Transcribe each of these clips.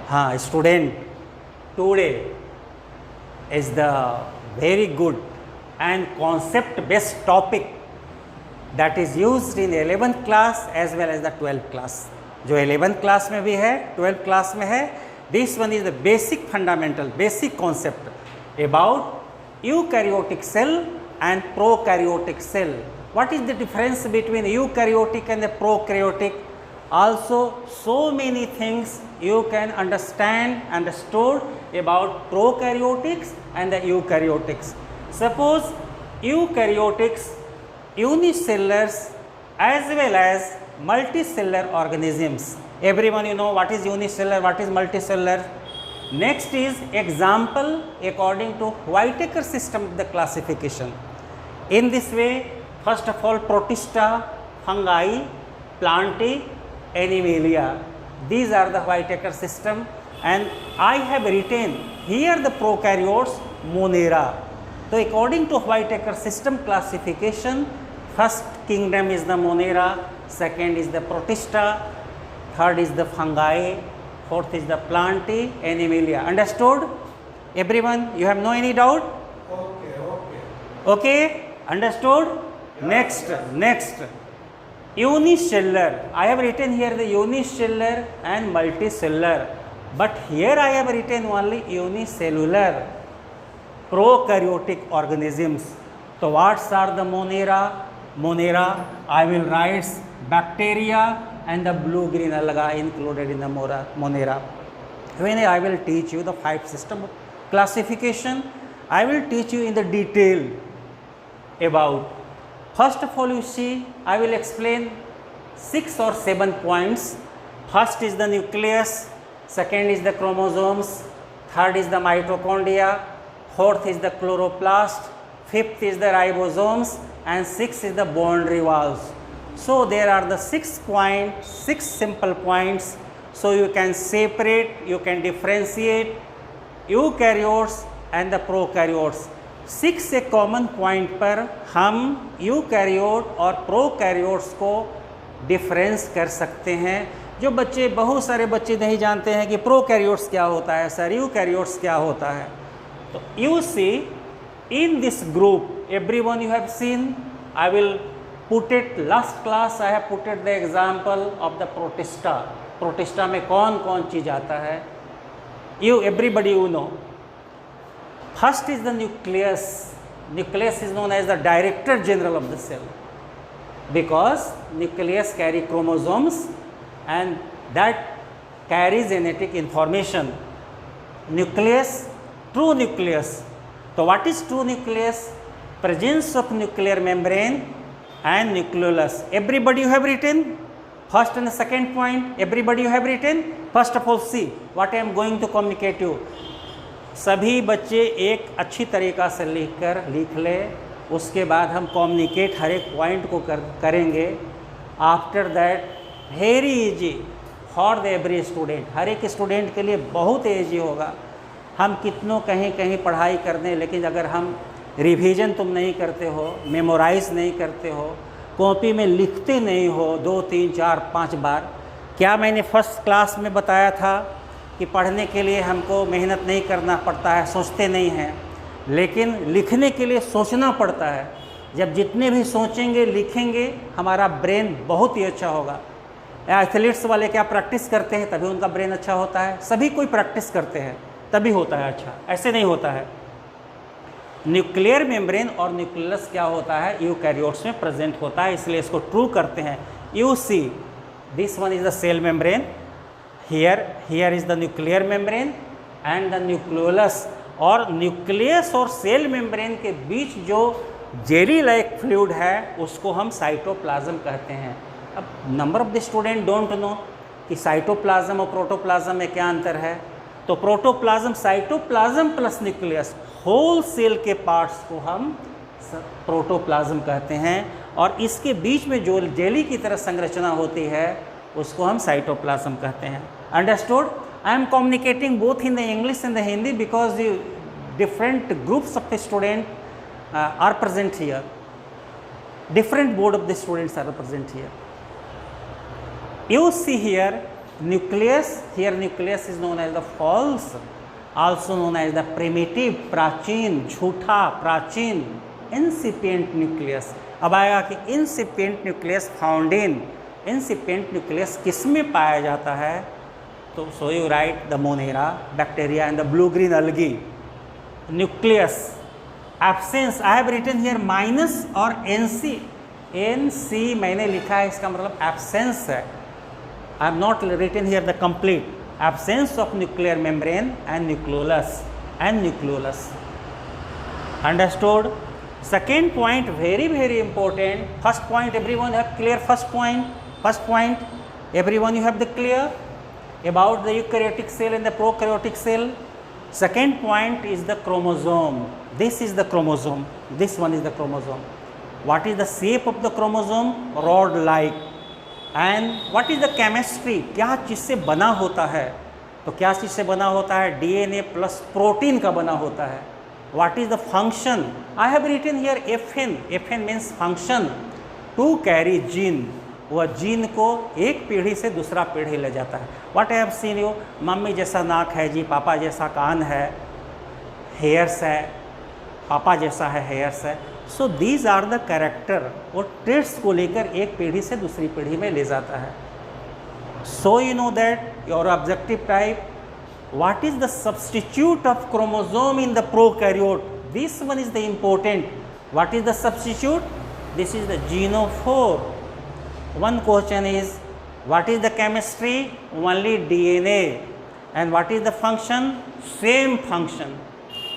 हाँ student, today is the very good and concept based topic that is used in 11th class as well as the 12th class. जो 11th class में भी है, 12th class में है. This one is the basic fundamental, basic concept about eukaryotic cell and prokaryotic cell. What is the difference between eukaryotic and the prokaryotic? Also, so many things you can understood about prokaryotics and the eukaryotics. Suppose eukaryotics, unicellars as well as multicellular organisms. Everyone you know what is unicellular, what is multicellular. Next is example according to Whittaker system of the classification. In this way, first of all, Protista, fungi, plantae, Animalia. These are the Whittaker system, and I have written here the prokaryotes Monera. So according to Whittaker system classification, first kingdom is the Monera, second is the Protista, third is the fungi, fourth is the plantae, Animalia. Understood? Everyone, you have no any doubt? Okay, understood? Next. Unicellular. I have written here the unicellular and multicellular, but here I have written only unicellular. Prokaryotic organisms. So what are the Monera? Monera, I will write bacteria and the blue green alga included in the Monera. When I will teach you the 5 system of classification, I will teach you in the detail about. First of all, you see, I will explain 6 or 7 points. First is the nucleus, second is the chromosomes, third is the mitochondria, fourth is the chloroplast, fifth is the ribosomes, and sixth is the boundary walls. So there are the 6 simple points. So you can separate, you can differentiate eukaryotes and the prokaryotes. 6 एक common point पर हम eukaryote और prokaryotes को difference कर सकते हैं. जो बच्चे, बहुत सारे बच्चे नहीं जानते हैं कि प्रोकैरियोट्स क्या होता है, सर यूकैरियोट्स क्या होता है. तो you see in this group everyone you have seen, I will put it last class I have put it the example of the protista. Protista में कौन कौन चीज़ आता है, you everybody you know. First is the nucleus. Nucleus is known as the director general of the cell because nucleus carry chromosomes and that carries genetic information. Nucleus, true nucleus. So what is true nucleus? Presence of nuclear membrane and nucleolus. Everybody you have written? First and the second point, everybody you have written? First of all, see what I am going to communicate you. सभी बच्चे एक अच्छी तरीक़ा से लिख ले, उसके बाद हम कम्युनिकेट हर एक पॉइंट को करेंगे. After that very easy for the every student, हर एक स्टूडेंट के लिए बहुत ईजी होगा. हम कितनों कहीं पढ़ाई कर दें, लेकिन अगर हम रिवीजन तुम नहीं करते हो, मेमोराइज नहीं करते हो, कॉपी में लिखते नहीं हो 2, 3, 4, 5 बार. क्या मैंने फर्स्ट क्लास में बताया था कि पढ़ने के लिए हमको मेहनत नहीं करना पड़ता है, सोचते नहीं हैं, लेकिन लिखने के लिए सोचना पड़ता है. जब जितने भी सोचेंगे, लिखेंगे, हमारा ब्रेन बहुत ही अच्छा होगा. एथलीट्स वाले क्या प्रैक्टिस करते हैं तभी उनका ब्रेन अच्छा होता है? सभी कोई प्रैक्टिस करते हैं तभी होता है अच्छा, ऐसे नहीं होता है. न्यूक्लियर मेम्ब्रेन और न्यूक्लियस क्या होता है, यूकैरियोट्स में प्रेजेंट होता है, इसलिए इसको ट्रू करते हैं. You see this one is the cell membrane. Here is the nuclear membrane and the nucleolus. और न्यूक्लियस और सेल मेम्ब्रेन के बीच जो जेली लाइक फ्लूइड है उसको हम साइटोप्लाज्म कहते हैं. अब number of the student don't know कि साइटोप्लाज्म और प्रोटोप्लाज्म में क्या अंतर है. तो protoplasm, cytoplasm plus nucleus, whole cell के पार्ट्स को हम प्रोटोप्लाज्म कहते हैं, और इसके बीच में जो जेली की तरह संरचना होती है उसको हम साइटोप्लाज्म कहते हैं. Understood? I am communicating both in the English and the Hindi because the different groups of the student are present here. Different board of the students are present here. You see here nucleus, here nucleus is known as the false, also known as the primitive, प्राचीन, झूठा, प्राचीन, incipient nucleus. अब आएगा कि incipient nucleus found in, incipient nucleus किस में पाया जाता है? तो so you write the Monera, bacteria and the blue green algae. Nucleus, absence, I have written here minus और NC, NC मैंने लिखा है, इसका मतलब absence है. I have not written here the complete. Absence of nuclear membrane and nucleolus, Understood? Second point, very very important. First point, everyone have clear. First point, everyone you have the clear about the eukaryotic cell and the prokaryotic cell. Second point is the chromosome. This is the chromosome. This one is the chromosome. What is the shape of the chromosome? Rod like. And what is the chemistry, क्या चीज़ से बना होता है? तो क्या चीज़ से बना होता है? डीएनए प्लस प्रोटीन का बना होता है. What is the function? I have written here FN. FN means function, to carry gene. वह जीन को एक पीढ़ी से दूसरा पीढ़ी ले जाता है. What I have seen you, mummy जैसा नाक है जी, पापा जैसा कान है, हेयर्स है, पापा जैसा है, हेयर्स है. So these are the character, और ट्रेड्स को लेकर एक पीढ़ी से दूसरी पीढ़ी में ले जाता है. So you know that your objective type. What is the substitute of chromosome in the prokaryote? This one is the important. What is the substitute? This is the genophore. One question is what is the chemistry? Only DNA. And what is the function? Same function.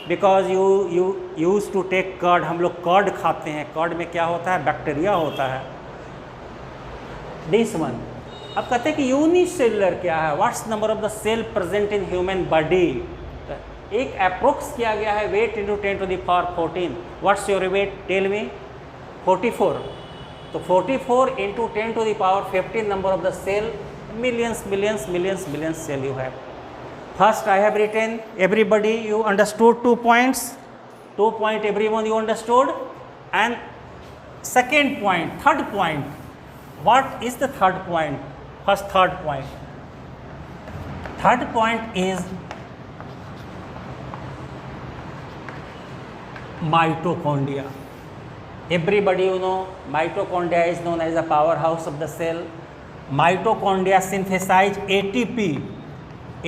Because you use to take curd, हम लोग curd खाते हैं. Curd में क्या होता है? Bacteria होता है. This one. अब कहते हैं कि यूनिसेलुलर क्या है? What's number of the cell present in human body? एक अप्रोक्स किया गया है, weight into 10 to the power 14. What's your weight? Tell me. 44. तो 44 into 10 to the power 15 number of the cell. Millions millions millions millions cell you have. First I have written, everybody you understood 2 points. 2 point everyone you understood. And second point, third point. What is the third point? First third point. Third point is mitochondria. Everybody you know mitochondria is known as the powerhouse of the cell. Mitochondria synthesize ATP.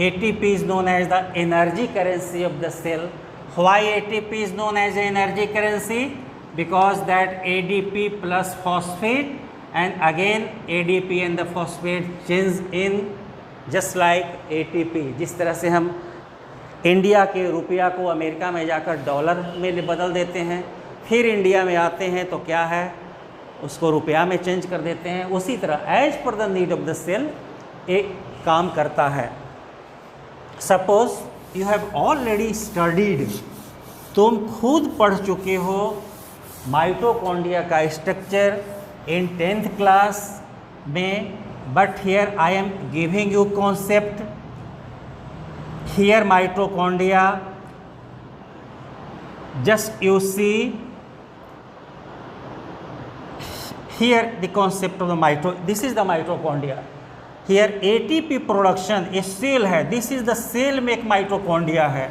ATP is known as the energy currency of the cell. Why ATP is known as the energy currency? Because that ADP plus phosphate and again ADP and the phosphate change in just like ATP. जिस तरह से हम India के रुपया को America में जाकर dollar में बदल देते हैं, फिर इंडिया में आते हैं तो क्या है, उसको रुपया में चेंज कर देते हैं, उसी तरह as per the need of the cell एक काम करता है. Suppose you have already studied, तुम खुद पढ़ चुके हो माइटोकॉन्ड्रिया का स्ट्रक्चर इन 10th क्लास में, but here I am giving you concept. Here mitochondria, just you see here the concept of the this is the mitochondria. Here ATP production a cell है, this is the cell में एक mitochondria है.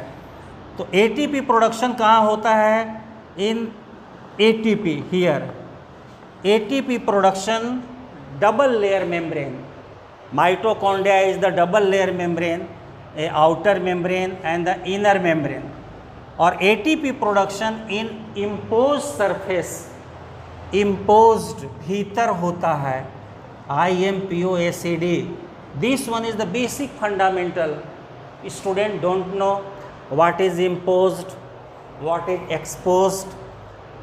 तो ATP production कहाँ होता है? in ATP. here ATP production double layer membrane. Mitochondria is the double layer membrane, a outer membrane and the inner membrane. और ATP production in imposed surface, imposed भीतर होता है, IMPOACD. This one is the basic fundamental. Student don't know what is imposed, what is exposed.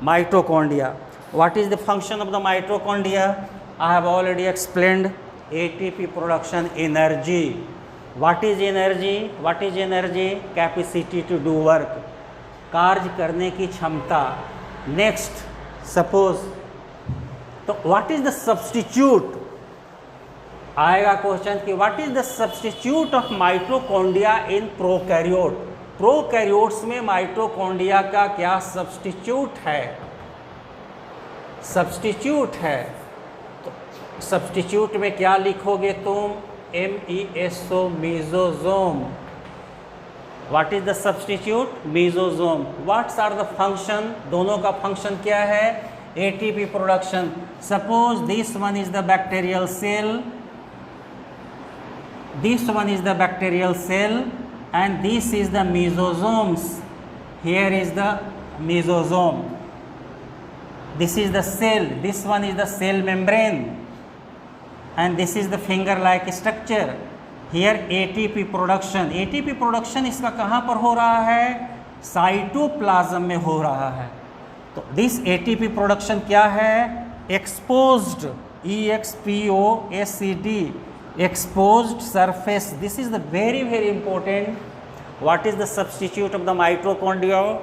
Mitochondria. What is the function of the mitochondria? I have already explained. ATP production, energy. What is energy? What is energy? Capacity to do work. कार्य करने की क्षमता. Next, suppose तो what is the substitute? आएगा question कि what is the substitute of mitochondria in prokaryote? Prokaryotes में mitochondria का क्या सब्सटीट्यूट है? सब्सटीट्यूट है. तो सब्सटीट्यूट में क्या लिखोगे तुम? MESO, mesosome. What is the substitute? Mesosome. What are the function? दोनों का function क्या है? ATP production. Suppose this one is the bacterial cell. This one is the bacterial cell, and this is the mesosomes. Here is the mesosome. This is the cell. This one is the cell membrane, and this is the finger-like structure. Here ATP production. ATP production इसका कहाँ पर हो रहा है? Cytoplasm में हो रहा है. तो दिस ATP प्रोडक्शन क्या है? Exposed, EXPOSED, exposed surface. This is the very important. What is the substitute of the mitochondria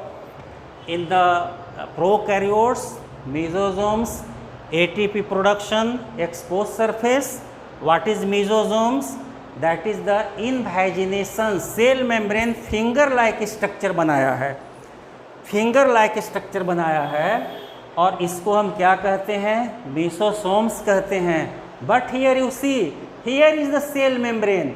in the prokaryotes? Mesosomes, ATP production, exposed surface. What is mesosomes? That is the invagination. Cell membrane finger like structure बनाया है, finger like structure बनाया है, और इसको हम क्या कहते हैं? मेसोसोम्स कहते हैं. But here you see, here is the cell membrane.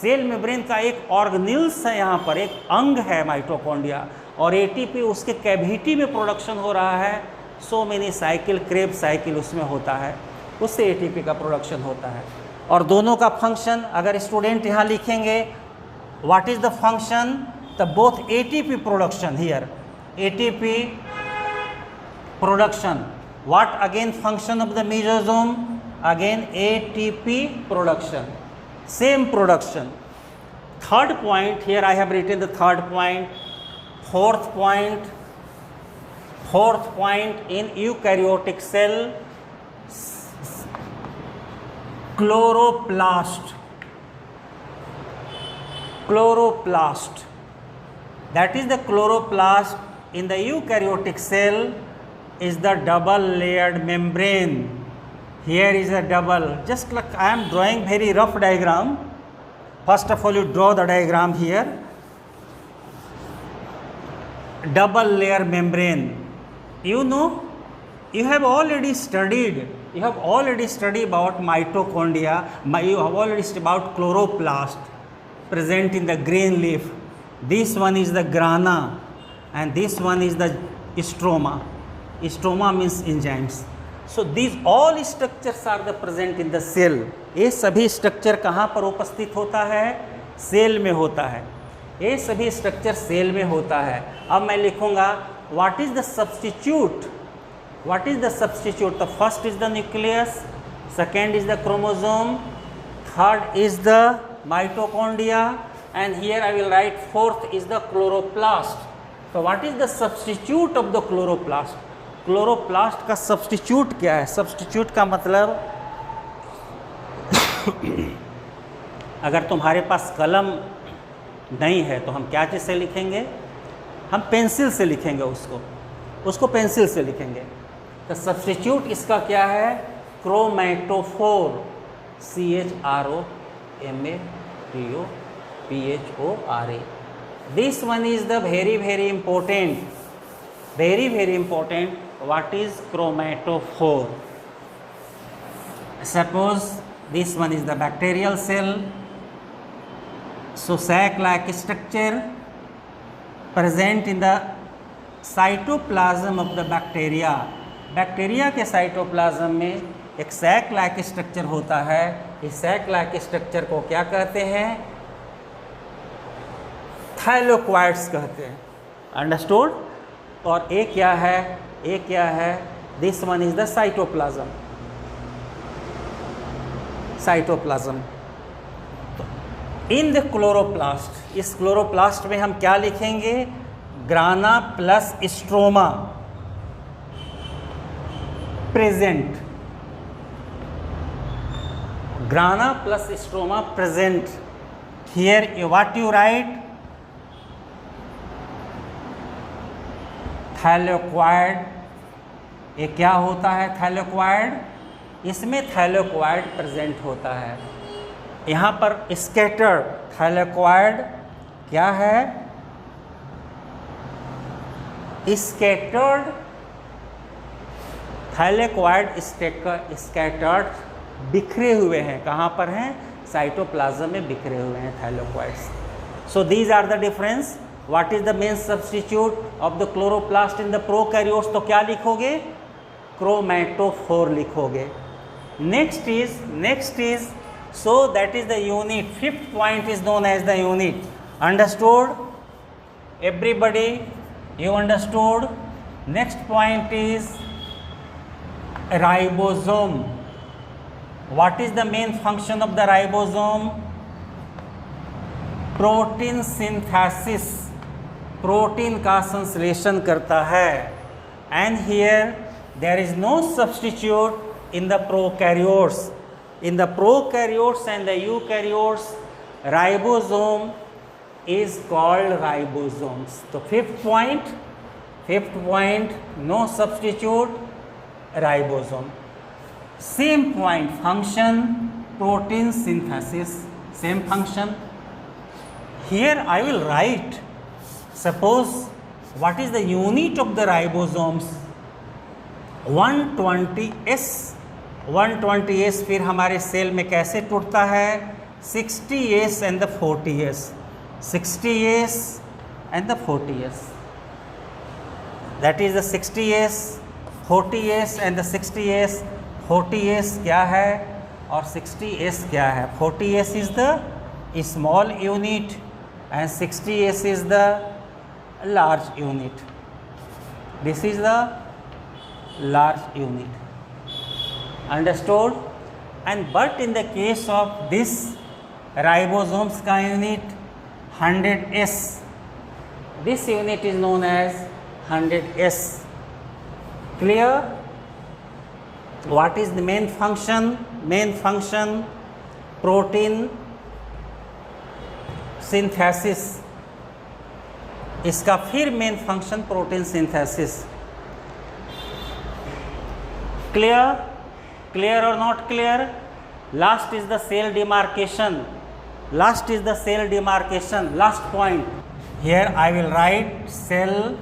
Cell membrane का एक ऑर्गेनेल्स है, यहाँ पर एक अंग है माइटोकॉन्ड्रिया, और एटीपी उसके कैविटी में प्रोडक्शन हो रहा है. So many cycle, Krebs cycle उसमें होता है, उससे एटीपी का प्रोडक्शन होता है. और दोनों का फंक्शन अगर स्टूडेंट यहाँ लिखेंगे, what is the function? The both ATP production. Here ATP production. What again function of the mesosome? Again ATP production, same production. Third point, here I have written the third point. Fourth point in eukaryotic cell, chloroplast. That is the chloroplast in the eukaryotic cell is the double layered membrane. Here is a double, just like I am drawing very rough diagram. First of all you draw the diagram here. Double layer membrane. You know, you have already studied about mitochondria. You have already studied about chloroplast present in the green leaf. This one is the grana and this one is the stroma. Stroma means enzymes. So these all structures are the present in the cell. ये सभी structure कहाँ पर उपस्थित होता है? Cell में होता है. ये सभी स्ट्रक्चर सेल में होता है. अब मैं लिखूँगा what is the substitute? What is the substitute? The first is the nucleus, second is the chromosome, third is the mitochondria, and here I will write fourth is the chloroplast. So what is the substitute of the chloroplast? Chloroplast का substitute क्या है? Substitute का मतलब अगर तुम्हारे पास कलम नहीं है तो हम क्या चीज़ से लिखेंगे? हम पेंसिल से लिखेंगे, उसको पेंसिल से लिखेंगे. तो सब्स्टिट्यूट इसका क्या है? Chromatophore, CHROMATOPHORA. This one is the very important. What is chromatophore? Suppose this one is the bacterial cell. So sac-like structure present in the cytoplasm of the bacteria. Bacteria के cytoplasm में एक sac like structure होता है. इस sac like structure को क्या कहते हैं? थाइलोक्वाइड्स कहते हैं. अंडरस्टूड? और ये क्या है? This one is the cytoplasm. In the chloroplast, इस क्लोरोप्लास्ट में हम क्या लिखेंगे? ग्राना plus stroma present. ग्राना plus stroma present. Here what you right? Thylakoid. ये क्या होता है? थैलेक्वाइड. इसमें थैलेक्वाइड प्रेजेंट होता है. यहाँ पर स्कैटर्ड थैलेक्वाइड क्या है? स्कैटर्ड थैलेक्वाइड स्कैटर्ड बिखरे हुए हैं. कहाँ पर हैं? साइटोप्लाज्म में बिखरे हुए हैं thylakoids. So these are the difference. What is the main substitute of the chloroplast in the prokaryotes? तो क्या लिखोगे? क्रोमैटोफोर लिखोगे। Next is so that is the unit. Fifth point is known as the unit. Understood? Everybody, you understood? Next point is ribosome. What is the main function of the ribosome? Protein synthesis. Protein का संश्लेषण करता है। And here there is no substitute in the prokaryotes. In the prokaryotes and the eukaryotes, ribosome is called ribosomes. So fifth point, no substitute, ribosome. Same point, function, protein synthesis, same function. Here I will write, suppose what is the unit of the ribosomes? 120S. 120S फिर हमारे cell में कैसे टूटता है? 60S and the 40S. 60S and the 40S. That is the 60S, 40S and the 60S. 40S क्या है और 60S क्या है? 40S is the small unit and 60S is the large unit. This is the large unit. Understood? And but in the case of this ribosomes का unit 100S, this unit is known as 100S. Clear? What is the main function? Main function, protein synthesis. इसका फिर main function protein synthesis. Clear? Clear or not clear? Last is the cell demarcation. Last is the cell demarcation. Last point. Here I will write cell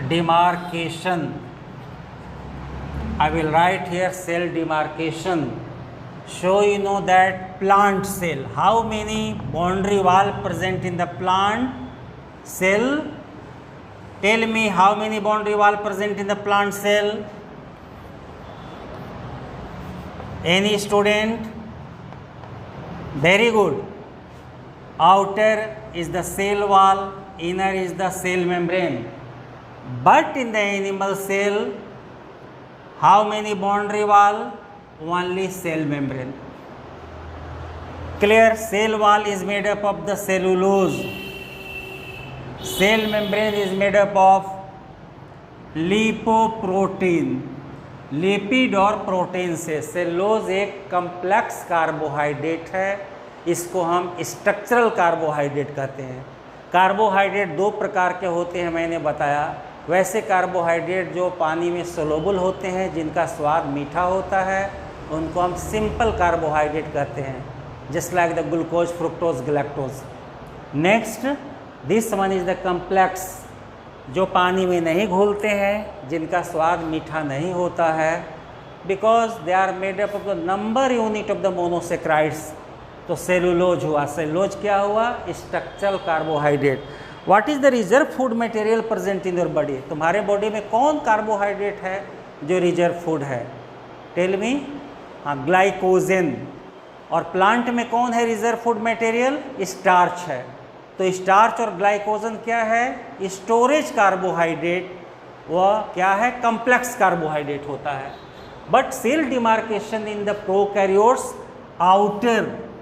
demarcation. I will write here cell demarcation. So you know that plant cell. How many boundary wall present in the plant cell? Tell me how many boundary wall present in the plant cell? Any student? Very good. Outer is the cell wall, inner is the cell membrane. But in the animal cell, how many boundary wall? Only cell membrane. Clear? Cell wall is made up of the cellulose. Cell membrane is made up of lipoprotein. Lipid और protein से। Cellulose एक complex carbohydrate है, इसको हम structural carbohydrate कहते हैं। Carbohydrate दो प्रकार के होते हैं, मैंने बताया। वैसे कार्बोहाइड्रेट जो पानी में सोलुबल होते हैं, जिनका स्वाद मीठा होता है, उनको हम सिंपल कार्बोहाइड्रेट कहते हैं, just like the glucose, fructose, galactose. Next, this one is the complex, जो पानी में नहीं घुलते हैं, जिनका स्वाद मीठा नहीं होता है, because they are made up of the number unit of the monosaccharides. तो सेलुलोज हुआ। सेलुलोज क्या हुआ? Structural carbohydrate. What is the reserve food material present in your body? तुम्हारे बॉडी में कौन कार्बोहाइड्रेट है जो रिजर्व फूड है? Tell me. हाँ, ग्लाइकोजन। और प्लांट में कौन है रिजर्व फूड मटेरियल? स्टार्च है। तो स्टार्च और ग्लाइकोजन क्या है? Storage carbohydrate. वह क्या है? कम्प्लेक्स कार्बोहाइड्रेट होता है। But cell demarcation in the prokaryotes,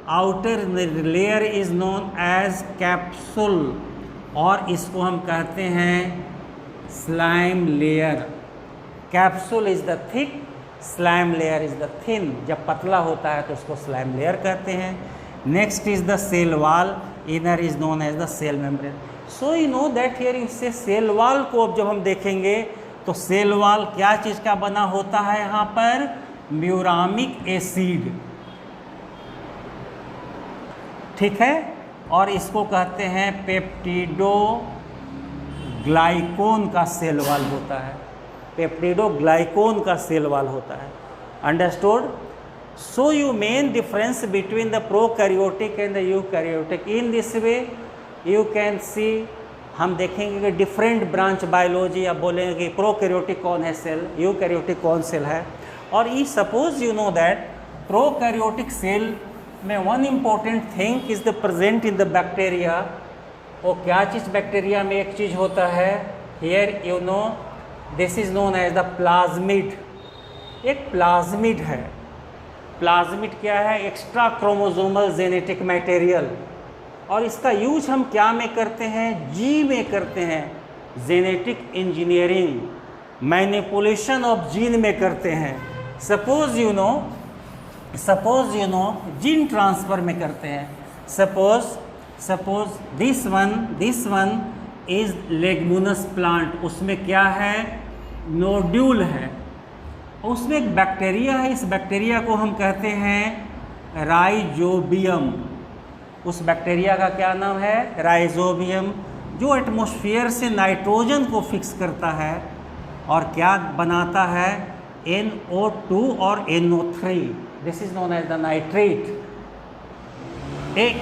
outer layer is known as capsule, और इसको हम कहते हैं slime layer. Capsule is the thick, slime layer is the thin. जब पतला होता है तो उसको स्लाइम लेयर कहते हैं। Next is the cell wall, inner is known as the cell membrane. So you know that here इससे सेल वॉल को अब जब हम देखेंगे तो सेल वॉल क्या चीज़ का बना होता है? यहाँ पर म्यूरामिक एसिड, ठीक है, और इसको कहते हैं पेप्टिडो ग्लाइकोन का सेल वॉल होता है। पेप्टिडो ग्लाइकोन का सेल वॉल होता है। Understood? So you main difference between the prokaryotic and the eukaryotic. In this way you can see, हम देखेंगे कि डिफरेंट ब्रांच बायोलॉजी, अब बोलेंगे कि प्रोकैरियोटिक कौन है सेल, यूकैरियोटिक कौन सेल है. और ई suppose you know that prokaryotic cell में one important thing is the present in the bacteria. वो क्या चीज़ बैक्टीरिया में एक चीज़ होता है, here you know this is known as the plasmid. एक प्लाज्मिड है. प्लाज्मिड क्या है? Extra chromosomal genetic material. और इसका यूज हम क्या में करते हैं? जी में करते हैं. Genetic engineering, manipulation of gene में करते हैं. Suppose you know gene transfer में करते हैं. Suppose this one is leguminous plant. उसमें क्या है? नोड्यूल है. उसमें एक बैक्टीरिया है. इस बैक्टीरिया को हम कहते हैं राइजोबियम. उस बैक्टीरिया का क्या नाम है? राइजोबियम, जो एटमॉस्फेयर से नाइट्रोजन को फिक्स करता है और क्या बनाता है? NO2 और NO3. This is known as the nitrate.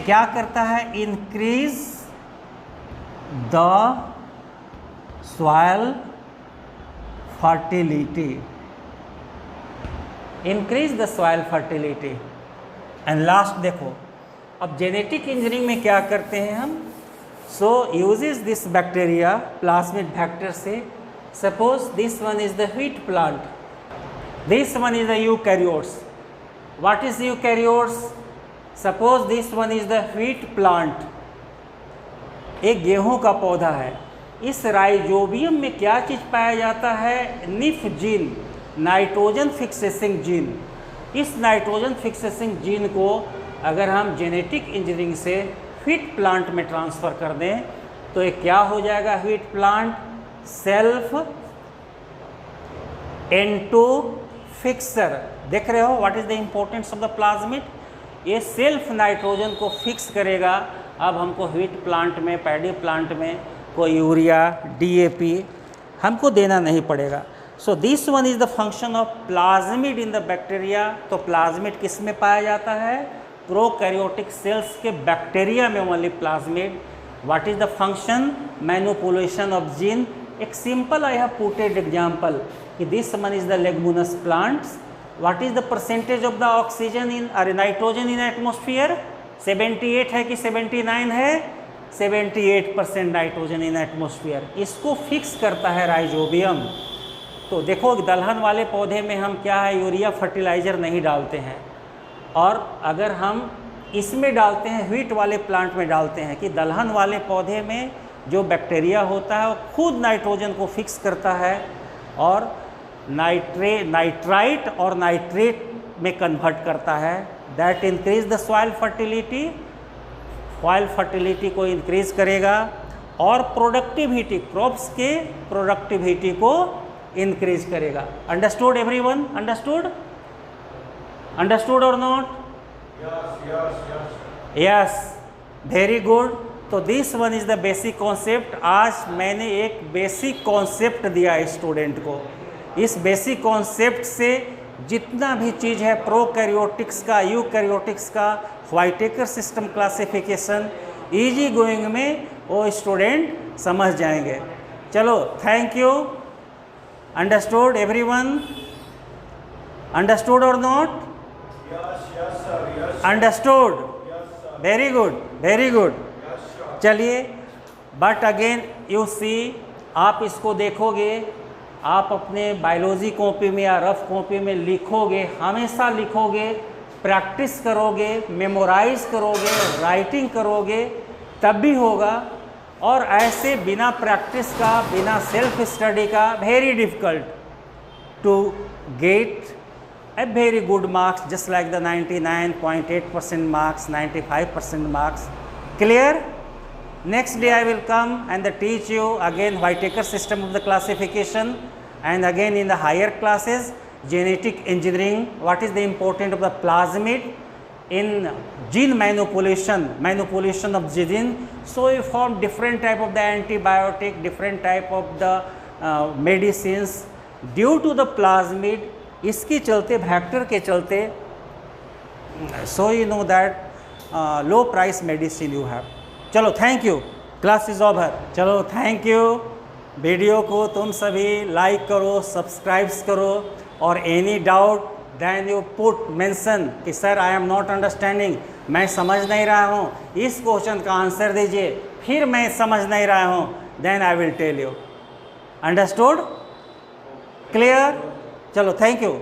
क्या करता है? Increase the soil fertility. Increase the soil fertility. And last देखो, अब जेनेटिक इंजीनियरिंग में क्या करते हैं हम? So uses this bacteria plasmid factor से. Suppose this one is the wheat plant, this one is the eukaryotes. What is eukaryotes? Suppose this one is the wheat plant. एक गेहूं का पौधा है. इस राइजोबियम में क्या चीज़ पाया जाता है? Nif gene, nitrogen fixing gene. इस नाइट्रोजन फिक्सेसिंग जीन को अगर हम जेनेटिक इंजीनियरिंग से व्हीट प्लांट में ट्रांसफ़र कर दें तो ये क्या हो जाएगा? Wheat plant self auto fixer. देख रहे हो what is the importance of the plasmid? ये सेल्फ नाइट्रोजन को फिक्स करेगा. अब हमको व्हीट प्लांट में, पैडी प्लांट में कोई यूरिया, DAP हमको देना नहीं पड़ेगा. So this one is the function of plasmid in the bacteria. तो प्लाज्मिड किस में पाया जाता है? प्रोकैरियोटिक सेल्स के बैक्टीरिया में only plasmid. What is the function? Manipulation of gene. एक simple I have puted example कि this one is the leguminous plants. What is the percentage of the oxygen in अरे nitrogen इन atmosphere? 78 है कि 79 है? 78% nitrogen in atmosphere. इसको fix करता है rhizobium. तो देखो दलहन वाले पौधे में हम क्या है, यूरिया फर्टिलाइज़र नहीं डालते हैं. और अगर हम इसमें डालते हैं, व्हीट वाले प्लांट में डालते हैं, कि दलहन वाले पौधे में जो बैक्टीरिया होता है वो खुद नाइट्रोजन को फिक्स करता है और नाइट्राइट और नाइट्रेट में कन्वर्ट करता है. That increase the soil fertility. Soil fertility को इंक्रीज करेगा और प्रोडक्टिविटी, क्रॉप्स के प्रोडक्टिविटी को इंक्रीज करेगा. Understood everyone? अंडरस्टूड और नॉट? Yes, very good. तो this one is the basic concept. आज मैंने एक बेसिक कॉन्सेप्ट दिया स्टूडेंट को. इस बेसिक कॉन्सेप्ट से जितना भी चीज़ है प्रोकैरियोटिक्स का, यूकैरियोटिक्स का, Whittaker system classification, easy going में वो स्टूडेंट समझ जाएंगे. चलो, thank you. Understood everyone? Understood और not? Understood. Very good, very good. चलिए, बट अगेन यू सी, आप इसको देखोगे, आप अपने बायोलॉजी कॉपी में या रफ कॉपी में लिखोगे, हमेशा लिखोगे, प्रैक्टिस करोगे, मेमोराइज करोगे, राइटिंग करोगे, तब भी होगा. और ऐसे बिना प्रैक्टिस का, बिना सेल्फ स्टडी का very difficult to get a very good marks, just like the 99.8% marks, 95% marks. Clear? Next day I will come and teach you again Whittaker system of the classification, and again in the higher classes genetic engineering, what is the importance of the plasmid in gene manipulation of gene. So we form different type of the antibiotic, different type of the medicines due to the plasmid. इसके चलते, factor के चलते so you know that low price medicine you have. चलो thank you, class is over. चलो thank you. Video को तुम सभी like करो, सब्सक्राइब्स करो, और any doubt then you put mention कि sir I am not understanding, मैं समझ नहीं रहा हूँ, इस क्वेश्चन का आंसर दीजिए, फिर मैं समझ नहीं रहा हूँ, then I will tell you. Understood? Clear? चलो थैंक यू.